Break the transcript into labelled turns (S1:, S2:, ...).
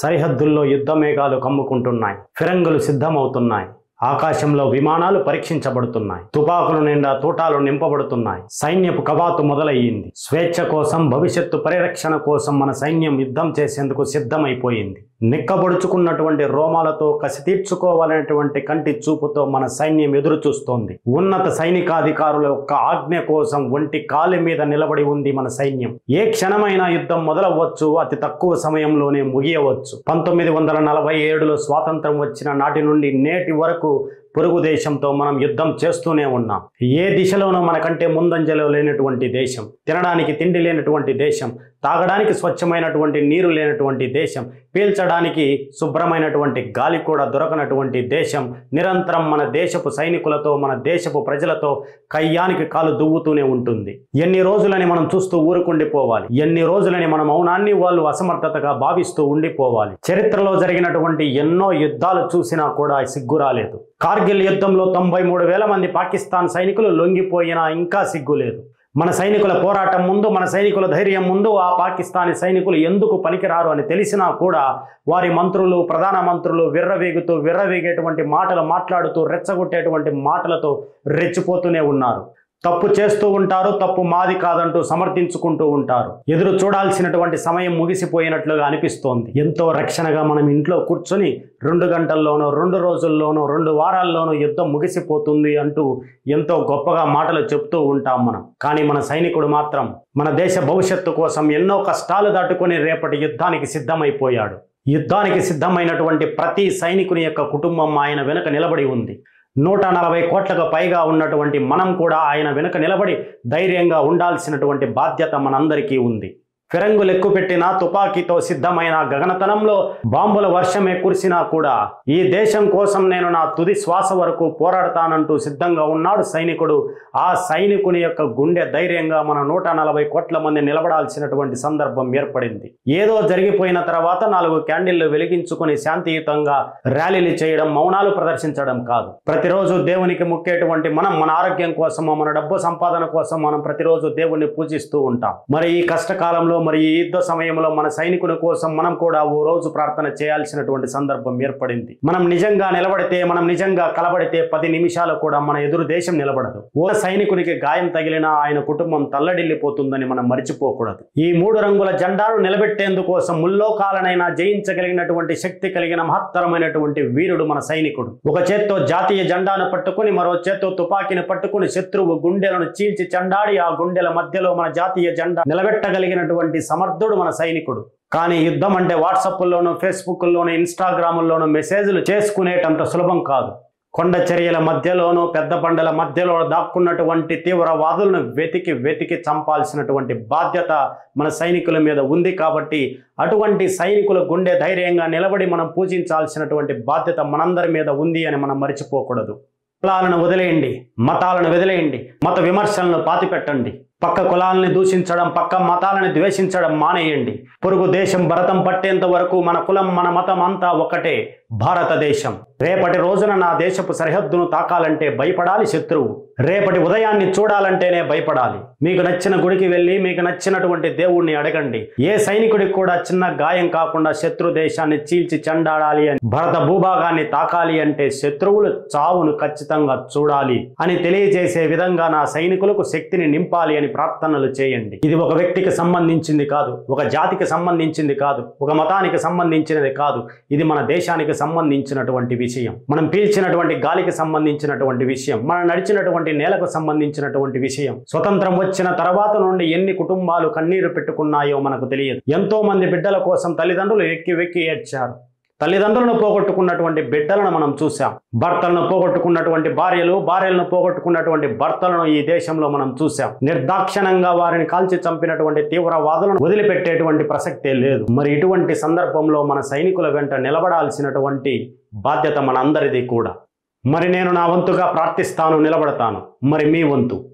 S1: సరిహద్దుల్లో యుద్ధ మేఘాలు కమ్ముకుంటున్నాయి. ఫిరంగులు సిద్ధమవుతున్నాయి. ఆకాశంలో విమానాలు పరీక్షించబడుతున్నాయి. తుపాకుల నిండా తూటాలు నింపబడుతున్నాయి. సైన్యపు కవాతు మొదలయ్యింది. స్వేచ్ఛ కోసం, భవిష్యత్తు పరిరక్షణ కోసం మన సైన్యం యుద్ధం చేసేందుకు సిద్ధమైపోయింది. నిక్కబొడుచుకున్నటువంటి రోమాలతో కసి తీర్చుకోవాలనేటువంటి కంటి చూపుతో మన సైన్యం ఎదురు చూస్తోంది. ఉన్నత సైనికాధికారుల యొక్క ఆజ్ఞ కోసం ఒంటి కాలి మీద నిలబడి ఉంది మన సైన్యం. ఏ క్షణమైనా యుద్ధం మొదలవ్వచ్చు, అతి తక్కువ సమయంలోనే ముగియవచ్చు. 1947లో స్వాతంత్రం వచ్చిన నాటి నుండి నేటి వరకు పొరుగు దేశంతో మనం యుద్ధం చేస్తూనే ఉన్నాం. ఏ దిశలోనూ మనకంటే ముందంజలో లేనటువంటి దేశం, తినడానికి తిండి లేనటువంటి దేశం, తాగడానికి స్వచ్ఛమైనటువంటి నీరు లేనటువంటి దేశం, పీల్చడానికి శుభ్రమైనటువంటి గాలి కూడా దొరకనటువంటి దేశం నిరంతరం మన దేశపు సైనికులతో, మన దేశపు ప్రజలతో కయ్యానికి కాలు దువ్వుతూనే ఉంటుంది. ఎన్ని రోజులని మనం చూస్తూ ఊరుకుండిపోవాలి? ఎన్ని రోజులని మన మౌనాన్ని వాళ్ళు అసమర్థతగా భావిస్తూ ఉండిపోవాలి? చరిత్రలో జరిగినటువంటి ఎన్నో యుద్ధాలు చూసినా కూడా సిగ్గు రాలేదు. కార్గిల్ యుద్ధంలో 93,000 మంది పాకిస్తాన్ సైనికులు లొంగిపోయినా ఇంకా సిగ్గులేదు. మన సైనికుల పోరాటం ముందు, మన సైనికుల ధైర్యం ముందు ఆ పాకిస్తానీ సైనికులు ఎందుకు పనికిరారు అని తెలిసినా కూడా వారి మంత్రులు, ప్రధాన మంత్రులు విర్రవీగేటువంటి మాటలు మాట్లాడుతూ, రెచ్చగొట్టేటువంటి మాటలతో రెచ్చిపోతూనే ఉన్నారు. తప్పు చేస్తూ ఉంటారు, తప్పు మాది కాదంటూ సమర్థించుకుంటూ ఉంటారు. ఎదురు చూడాల్సినటువంటి సమయం ముగిసిపోయినట్లుగా అనిపిస్తోంది. ఎంతో రక్షణగా మనం ఇంట్లో కూర్చొని 2 గంటల్లోనో, 2 రోజుల్లోనో, 2 వారాల్లోనో యుద్ధం ముగిసిపోతుంది అంటూ ఎంతో గొప్పగా మాటలు చెప్తూ ఉంటాం మనం. కానీ మన సైనికుడు మాత్రం మన దేశ భవిష్యత్తు కోసం ఎన్నో కష్టాలు దాటుకొని రేపటి యుద్ధానికి సిద్ధమైపోయాడు. యుద్ధానికి సిద్ధమైనటువంటి ప్రతి సైనికుని యొక్క కుటుంబం ఆయన వెనుక నిలబడి ఉంది. 140 కోట్లకు పైగా ఉన్నటువంటి మనం కూడా ఆయన వెనుక నిలబడి ధైర్యంగా ఉండాల్సినటువంటి బాధ్యత మనందరికీ ఉంది. ఫిరంగులు ఎక్కుపెట్టినా, తుపాకీతో సిద్ధమైన గగనతనంలో బాంబుల వర్షమే కురిసినా కూడా ఈ దేశం కోసం నేను నా తుది శ్వాస వరకు పోరాడతానంటూ సిద్ధంగా ఉన్నాడు సైనికుడు. ఆ సైనికుని యొక్క గుండె ధైర్యంగా మన 140 కోట్ల మంది నిలబడాల్సినటువంటి సందర్భం ఏర్పడింది. ఏదో జరిగిపోయిన తర్వాత 4 క్యాండిళ్లు వెలిగించుకుని శాంతియుతంగా ర్యాలీలు చేయడం, మౌనాలు ప్రదర్శించడం కాదు. ప్రతిరోజు దేవునికి ముక్కేటువంటి మనం మన ఆరోగ్యం కోసమో, మన డబ్బు సంపాదన కోసం మనం ప్రతిరోజు దేవుణ్ణి పూజిస్తూ ఉంటాం. మరి ఈ కష్టకాలంలో, మరి ఈ యుద్ధ సమయంలో మన సైనికుల కోసం మనం కూడా ఓ రోజు ప్రార్థన చేయాల్సినటువంటి సందర్భం ఏర్పడింది. మనం నిజంగా నిలబడితే, మనం నిజంగా కలబడితే 10 నిమిషాలు కూడా మన ఎదురు దేశం నిలబడదు. ఓ సైనికునికి గాయం తగిలినా ఆయన కుటుంబం తల్లడిల్లిపోతుందని మనం మర్చిపోకూడదు. ఈ 3 రంగుల జెండాను నిలబెట్టేందుకోసం ముల్లోకాలనైనా జయించగలిగినటువంటి శక్తి కలిగిన మహత్తరమైనటువంటి వీరుడు మన సైనికుడు. ఒక చేత్తో జాతీయ జెండాను పట్టుకుని, మరో చేత్తో తుపాకీని పట్టుకుని శత్రువు గుండెలను చీల్చి చెండాడి ఆ గుండెల మధ్యలో మన జాతీయ జెండా నిలబెట్టగలిగినటువంటి సమర్థుడు మన సైనికుడు. కానీ యుద్ధం అంటే వాట్సాప్లోనూ, ఫేస్బుక్లోనూ, ఇన్స్టాగ్రాముల్లోనూ మెసేజ్లు చేసుకునేటంత సులభం కాదు. కొండ చర్యల మధ్యలోనూ, పెద్ద బండల మధ్యలో దాక్కున్నటువంటి తీవ్రవాదులను వెతికి చంపాల్సినటువంటి బాధ్యత మన సైనికుల మీద ఉంది. కాబట్టి అటువంటి సైనికుల గుండె ధైర్యంగా నిలబడి మనం పూజించాల్సినటువంటి బాధ్యత మనందరి మీద ఉంది అని మనం మర్చిపోకూడదు. కులాలను వదిలేయండి, మతాలను వదిలేయండి, మత విమర్శలను పాతిపెట్టండి. పక్క కులాలని దూషించడం, పక్క మతాలను ద్వేషించడం మానేయండి. పొరుగు దేశం భరతం పట్టేంత వరకు మన కులం, మన మతం అంతా ఒకటే, భారతదేశం. రేపటి రోజున నా దేశపు సరిహద్దును తాకాలంటే భయపడాలి శత్రువు. రేపటి ఉదయాన్ని చూడాలంటేనే భయపడాలి. మీకు నచ్చిన గుడికి వెళ్ళి మీకు నచ్చినటువంటి దేవుణ్ణి అడగండి. ఏ సైనికుడికి కూడా చిన్న గాయం కాకుండా శత్రు దేశాన్ని చీల్చి చెండాడాలి అని, భారత భూభాగాన్ని తాకాలి అంటే శత్రువులు చావును ఖచ్చితంగా చూడాలి అని తెలియజేసే విధంగా నా సైనికులకు శక్తిని నింపాలి అని ప్రార్థనలు చేయండి. ఇది ఒక వ్యక్తికి సంబంధించింది కాదు, ఒక జాతికి సంబంధించింది కాదు, ఒక మతానికి సంబంధించినది కాదు. ఇది మన దేశానికి సంబంధించినటువంటి విషయం. మనం పీల్చినటువంటి గాలికి సంబంధించినటువంటి విషయం, మనం నడిచినటువంటి నేలకు సంబంధించినటువంటి విషయం. స్వతంత్రం వచ్చిన తర్వాత నుండి ఎన్ని కుటుంబాలు కన్నీరు పెట్టుకున్నాయో మనకు తెలియదు. ఎంతో మంది బిడ్డల కోసం తల్లిదండ్రులు వెక్కి ఏడ్చారు. తల్లిదండ్రులను పోగొట్టుకున్నటువంటి బిడ్డలను మనం చూసాం. భర్తలను పోగొట్టుకున్నటువంటి భార్యలను పోగొట్టుకున్నటువంటి భర్తలను ఈ దేశంలో మనం చూసాం. నిర్దాక్షిణ్యంగా వారిని కాల్చి చంపినటువంటి తీవ్రవాదులను వదిలిపెట్టేటువంటి ప్రసక్తే లేదు. మరి ఇటువంటి సందర్భంలో మన సైనికుల వెంట నిలబడాల్సినటువంటి బాధ్యత మనందరిది కూడా. మరి నేను నా వంతుగా ప్రార్థిస్తాను, నిలబడతాను. మరి మీ వంతు?